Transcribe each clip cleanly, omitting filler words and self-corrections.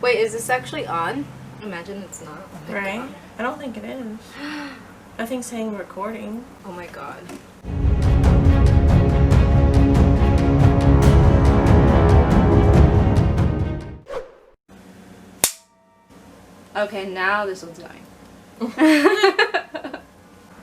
Wait, is this actually on? Imagine it's not. Oh my Right? God. I don't think it is. I think saying recording. Oh my God. Okay, now this one's going.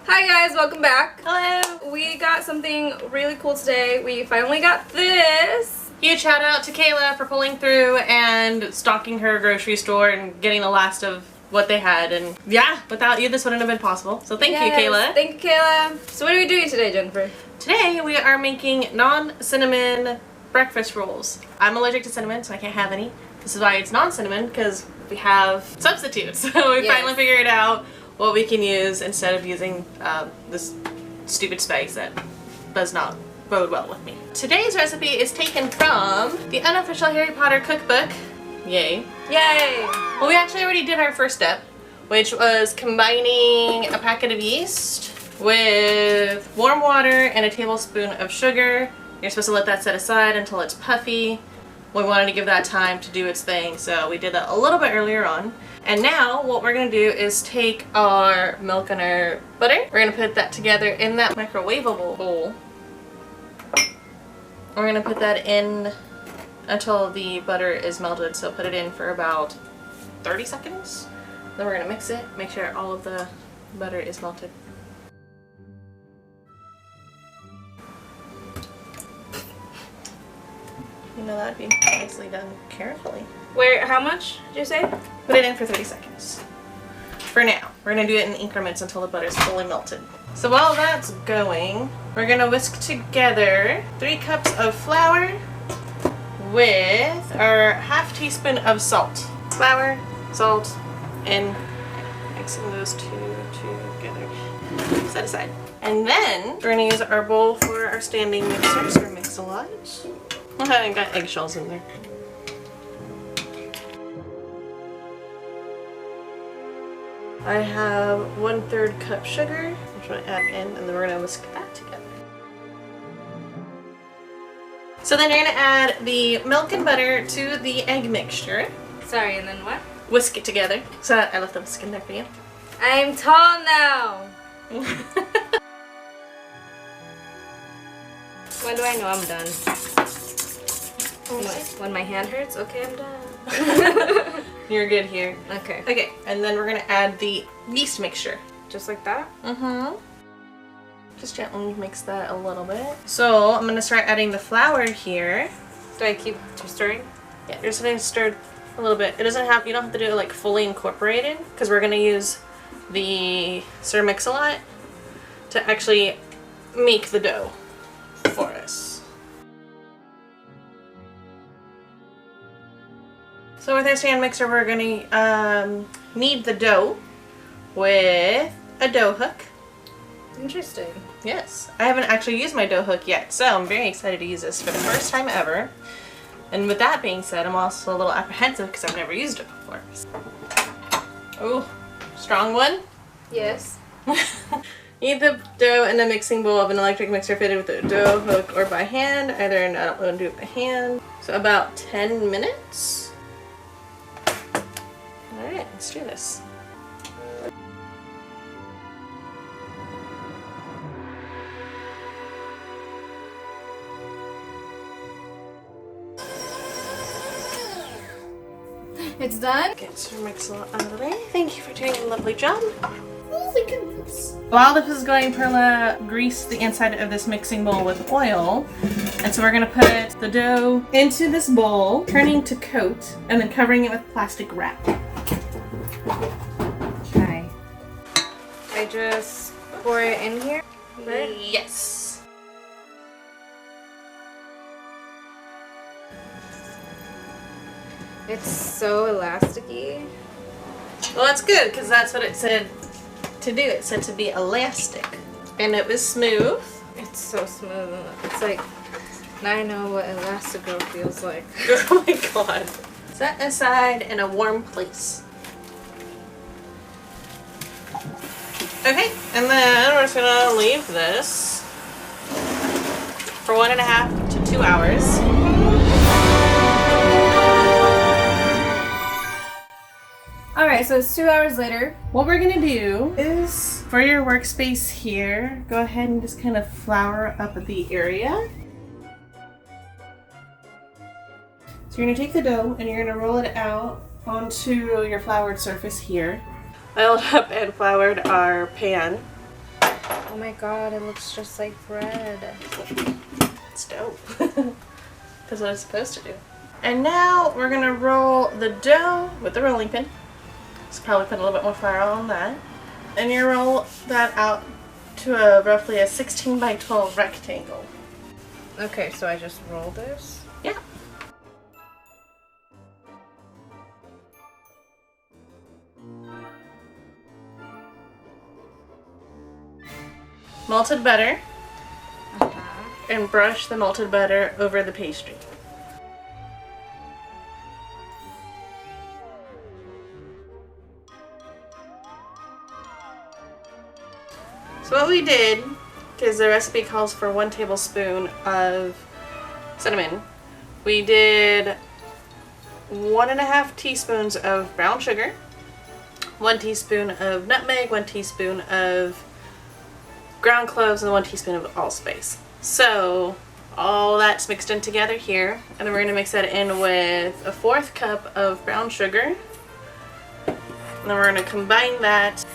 Hi guys, welcome back. Hello! We got something really cool today. We finally got this. Huge shout out to Kayla for pulling through and stocking her grocery store and getting the last of what they had. And yeah, without you this wouldn't have been possible. So thank you, Kayla. Thank you, Kayla. So what are we doing today, Jennifer? Today we are making non-cinnamon breakfast rolls. I'm allergic to cinnamon, so I can't have any. This is why it's non-cinnamon, because we have substitutes. So we finally figured out what we can use instead of using this stupid spice that does not bode well with me. Today's recipe is taken from the Unofficial Harry Potter Cookbook. Yay. Yay! Well, we actually already did our first step, which was combining a packet of yeast with warm water and a tablespoon of sugar. You're supposed to let that set aside until it's puffy. We wanted to give that time to do its thing, so we did that a little bit earlier on. And now what we're going to do is take our milk and our butter. We're going to put that together in that microwavable bowl. We're going to put that in until the butter is melted, so put it in for about 30 seconds. Then we're going to mix it, make sure all of the butter is melted. You know, that'd be nicely done carefully. Wait, how much did you say? Put it in for 30 seconds. For now. We're going to do it in increments until the butter is fully melted. So while that's going, we're going to whisk together 3 cups of flour with our ½ teaspoon of salt. Flour, salt, and mixing those two together. Set aside. And then we're going to use our bowl for our standing mixer, so mix a lot. I got eggshells in there. I have 1/3 cup sugar, which we're going to add in, and then we're going to whisk that together. So then you're going to add the milk and butter to the egg mixture. Sorry, and then what? Whisk it together. So I left the whisk in there for you. I'm tall now. When do I know I'm done? When my hand hurts? Okay, I'm done. You're good here. Okay. Okay, and then we're going to add the yeast mixture. Just like that? Mm-hmm. Just gently mix that a little bit. So I'm going to start adding the flour here. Do I keep stirring? Yeah, you're just going to stir a little bit. It doesn't have, you don't have to do it like fully incorporated, because we're going to use the stir mix-a-lot to actually make the dough for us. So with our stand mixer, we're going to knead the dough with a dough hook. Interesting. Yes, I haven't actually used my dough hook yet, so I'm very excited to use this for the first time ever. And with that being said, I'm also a little apprehensive because I've never used it before. Oh, strong one? Yes. Knead the dough in a mixing bowl of an electric mixer fitted with a dough hook or by hand. Either, and I don't want to do it by hand. So about 10 minutes. Alright, let's do this. It's done? Get some mix-a-lot out of the way. Thank you for doing a lovely job. Oh my goodness. While this is going, Perla greased the inside of this mixing bowl with oil. And so we're going to put the dough into this bowl, turning to coat, and then covering it with plastic wrap. Okay. I just pour it in here, right? Yes. It's so elasticy. Well, that's good, because that's what it said to do. It said to be elastic. And it was smooth. It's so smooth. It's like, now I know what Elastigirl feels like. Oh my god. Set aside in a warm place. Okay, and then we're just gonna leave this for 1.5 to 2 hours. Alright, so it's 2 hours later. What we're gonna do is, for your workspace here, go ahead and just kind of flour up the area. So you're gonna take the dough and you're gonna roll it out onto your floured surface here. Oiled up and floured our pan. Oh my god, it looks just like bread. It's dope. That's what it's supposed to do. And now we're gonna roll the dough with the rolling pin. Just probably put a little bit more flour on that. And you roll that out to roughly a 16 by 12 rectangle. Okay, so I just roll this? Yeah. Malted butter. And brush the malted butter over the pastry. So what we did, because the recipe calls for 1 tablespoon of cinnamon, we did 1.5 teaspoons of brown sugar, 1 teaspoon of nutmeg, 1 teaspoon of ground cloves, and 1 teaspoon of allspice. So all that's mixed in together here, and then we're going to mix that in with a 1/4 cup of brown sugar, and then we're going to combine that.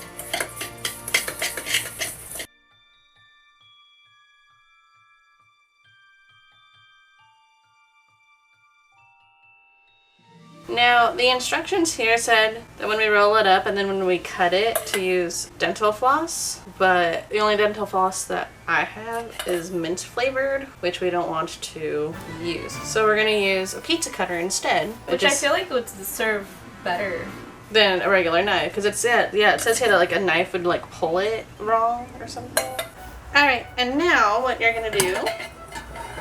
Now, the instructions here said that when we roll it up and then when we cut it to use dental floss, but the only dental floss that I have is mint flavored, which we don't want to use. So we're going to use a pizza cutter instead. Which I feel like would serve better than a regular knife, because it says here that like a knife would like pull it wrong or something. Alright, and now what you're going to do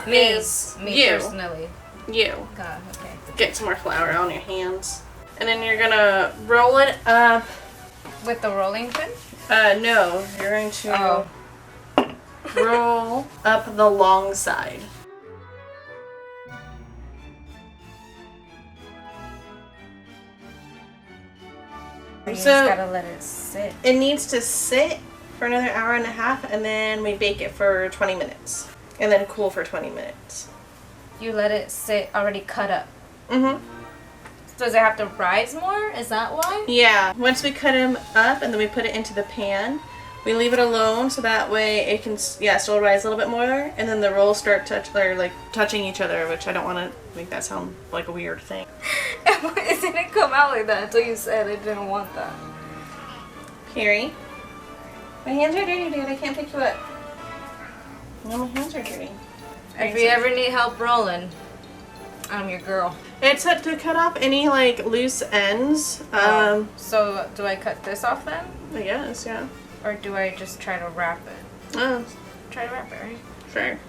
is me personally. You. God, okay. Get some more flour on your hands. And then you're gonna roll it up. With the rolling pin? No. You're going to roll up the long side. You just gotta let it sit. It needs to sit for another 1.5 hours, and then we bake it for 20 minutes. And then cool for 20 minutes. You let it sit already cut up. Mm-hmm. So does it have to rise more? Is that why? Yeah. Once we cut them up and then we put it into the pan, we leave it alone so that way it can still rise a little bit more, and then the rolls start touching each other, which I don't want to make that sound like a weird thing. It didn't come out like that until you said it didn't want that. Carrie, my hands are dirty, dude. I can't pick you up. No, my hands are dirty. If you ever need help rolling, I'm your girl. It's to cut off any like loose ends. So do I cut this off then? I guess, yeah. Or do I just try to wrap it? Oh, Try to wrap it, right? sure.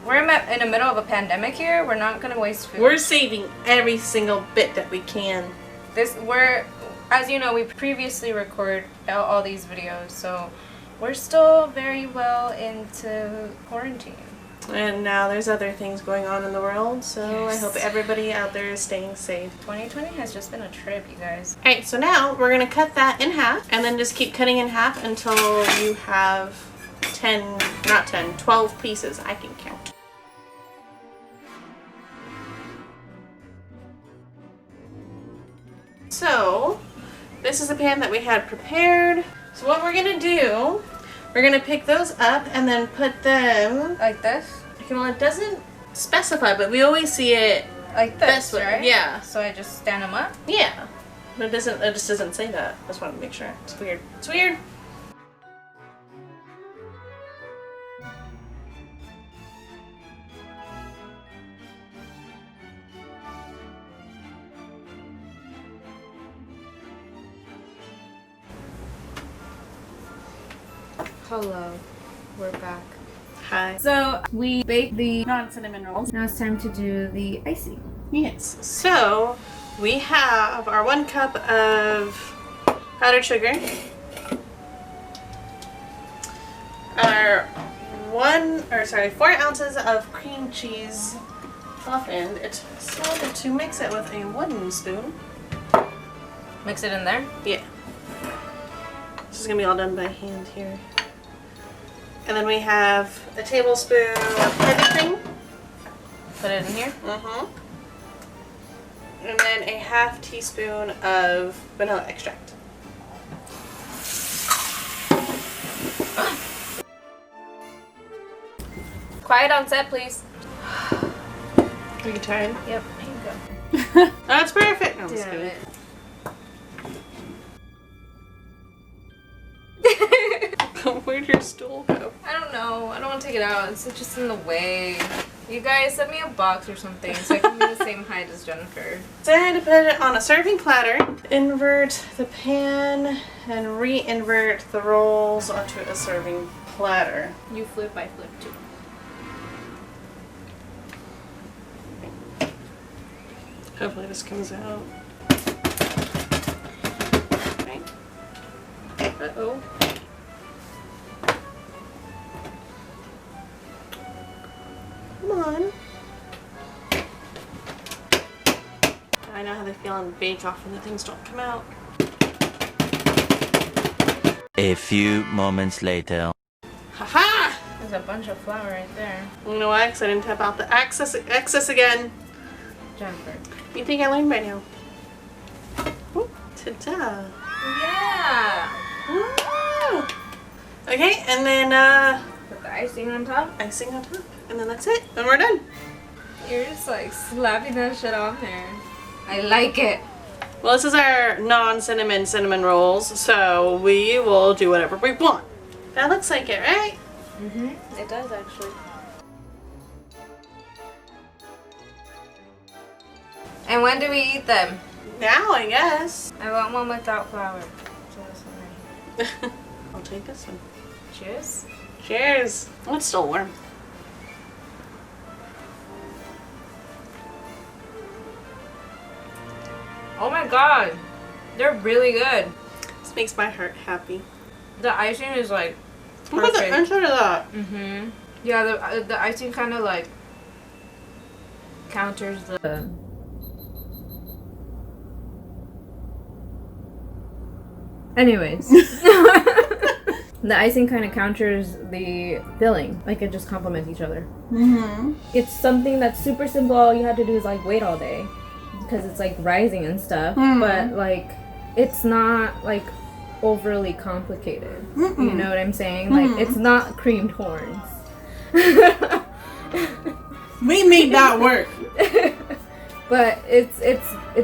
We're in the middle of a pandemic here. We're not gonna waste food. We're saving every single bit that we can. As you know, we previously record all these videos, so we're still very well into quarantine. And now there's other things going on in the world, so Yes. I hope everybody out there is staying safe. 2020 has just been a trip, you guys. Alright, so now we're going to cut that in half, and then just keep cutting in half until you have 12 pieces. I can count. So, this is the pan that we had prepared. So what we're going to do, we're going to pick those up and then put them... Like this? Okay, well, it doesn't specify, but we always see it Like this, way. right? Yeah. So I just stand them up? Yeah. But it just doesn't say that. I just wanted to make sure. It's weird. It's weird. Hello. We're back. Hi. So we baked the Non-cinnamon rolls. Now it's time to do the icing. Yes. So we have our 1 cup of powdered sugar, our 4 ounces of cream cheese softened. It's decided to mix it with a wooden spoon. Mix it in there? Yeah. This is going to be all done by hand here. And then we have a tablespoon of heavy cream. Put it in here? Mm-hmm. And then a half teaspoon of vanilla extract. Quiet on set, please. Are you tired? Yep, here you go. That's perfect. No, I'm just Damn kidding. it. Where'd your stool go? I don't know. I don't want to take it out. It's just in the way. You guys send me a box or something so I can be the same height as Jennifer. So I had to put it on a serving platter, invert the pan, and re-invert the rolls onto a serving platter. You flip, I flip too. Hopefully this comes out. Okay. Uh-oh. Come on. I know how they feel on Bake Off when the things don't come out. A few moments later. Haha! There's a bunch of flour right there. You know why? Because I didn't tap out the excess again. Jennifer. You think I learned by now? Ooh, ta-da! Yeah! Wow. Okay, and then Put the icing on top. icing on top. And then that's it. And we're done. You're just like slapping that shit on there. I like it. Well, this is our non-cinnamon cinnamon rolls, so we will do whatever we want. That looks like it, right? Mm-hmm. It does actually. And when do we eat them? Now, I guess. I want one without flour. So I'll take this one. cheers. Cheers. Oh, it's still warm. Oh my god. They're really good. This makes my heart happy. The icing is like Look at the perfect. inside of that. Mm-hmm. Yeah, the icing kind of like counters the... Anyways. The icing kind of counters the filling. Like it just complements each other. Mm-hmm. It's something that's super simple. All you have to do is like wait all day. Because it's like rising and stuff. Mhm. But like it's not like overly complicated. Mm-mm. You know what I'm saying? Mhm. Like it's not creamed horns. We made that work. But it's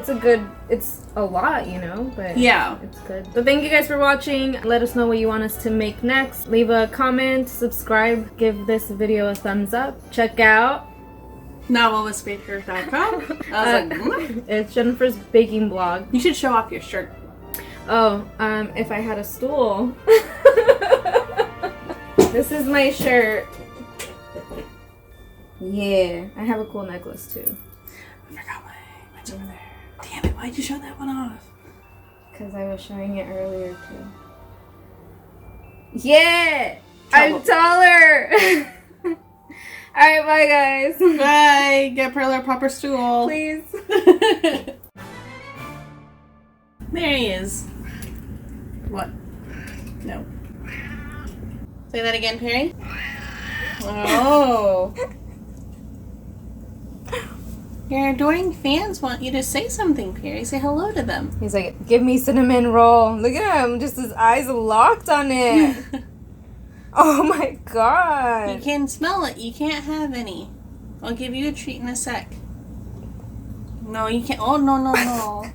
a good, it's a lot, you know, but Yeah. it's good. So thank you guys for watching. Let us know what you want us to make next. Leave a comment, subscribe, give this video a thumbs up. Check out NovelistBaker.com. I was like, it's Jennifer's baking blog. you should show off your shirt. Oh, if I had a stool. This is my shirt. Yeah, I have a cool necklace too. I forgot mine's over there. Damn it, why'd you show that one off? Because I was showing it earlier too. Yeah! I'm taller! Alright, bye guys. Bye. Get Pearl a proper stool. Please. There he is. What? No. Say that again, Perry. Oh. Your adoring fans want you to say something, Perry. Say hello to them. He's like, give me cinnamon roll. Look at him, just his eyes locked on it. Oh my god. You can smell it. You can't have any. I'll give you a treat in a sec. No, you can't. Oh, no, no, no.